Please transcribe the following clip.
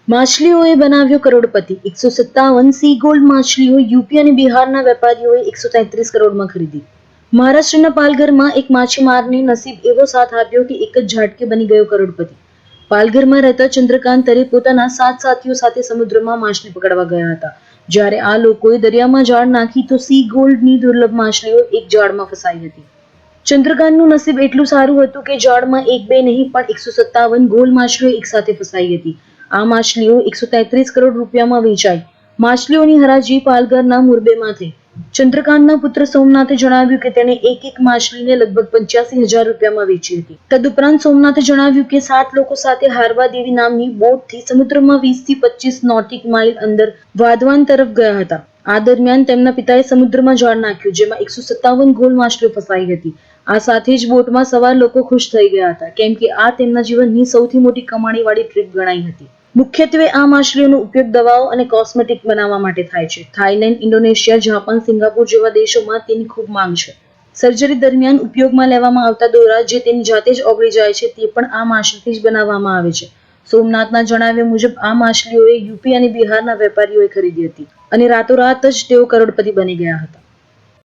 માછલીઓએ બનાવ્યો કરોડપતિ. 157 C gold માછલીઓ UP અને બિહારના વેપારીઓએ 133 કરોડમાં ખરીદી. મહારાષ્ટ્રના પાલઘરમાં એક માછીમારને નસીબ એવો સાથ આપ્યો કે એક જ ઝાટકે બની ગયો કરોડપતિ. પાલઘરમાં રહેતા ચંદ્રકાંત તરે પોતાના 7 સાથીઓ સાથે સમુદ્રમાં માછલી પકડવા ગયા હતા. જ્યારે આ લોકોએ દરિયામાં જાળ નાખી તો સી ગોલ્ડની દુર્લભ માછલીઓ એક જાળમાં ફસાઈ હતી. ચંદ્રકાંતનું નસીબ એટલું સારું હતું કે જાળમાં એક બે નહીં પણ 157 ગોલ્ડ માછલીઓ એક સાથે ફસાઈ હતી. આ માછલીઓ 133 કરોડ રૂપિયામાં વેચાઈ. માછલીઓની હરાજી પાલઘરના મુરબેમાં થઈ. ચંદ્રકાંતના પુત્ર સોમનાથે જણાવ્યું કે તેણે એક માછલીને લગભગ 85,000 રૂપિયામાં વેચી હતી. તદુપરાંત સોમનાથે જણાવ્યું કે 7 લોકો સાથે હારવા દેવી નામની બોટથી સમુદ્રમાં 20 થી 25 નોટિક માઇલ અંદર વાધવાન તરફ ગયા હતા. આ દરમિયાન તેમના પિતાએ સમુદ્રમાં જાળ નાખ્યું, જેમાં 157 ગોલ્ડ માછલીઓ ફસાઈ હતી. આ સાથે જ બોટમાં સવાર લોકો ખુશ થઈ ગયા હતા, કેમ કે આ તેમના જીવનની સૌથી મોટી કમાણીવાળી ટ્રીપ ગણાઈ હતી. મુખ્યત્વે આ માછલીઓનો ઉપયોગ દવાઓ અને કોસ્મેટિક બનાવવા માટે થાય છે. થાઈલેન્ડ, ઇન્ડોનેશિયા, જાપાન, સિંગાપુર જેવા દેશોમાં તેની ખૂબ માંગ છે. સર્જરી દરમિયાન ઉપયોગમાં લેવામાં આવતા દોરા જે તેની જાતે જ ઓગળી જાય છે તે પણ આ માછલીથી જ બનાવવામાં આવે છે. સોમનાથના જણાવ્યા મુજબ આ માછલીઓએ યુપી અને બિહારના વેપારીઓએ ખરીદી હતી અને રાતોરાત જ તેઓ કરોડપતિ બની ગયા હતા.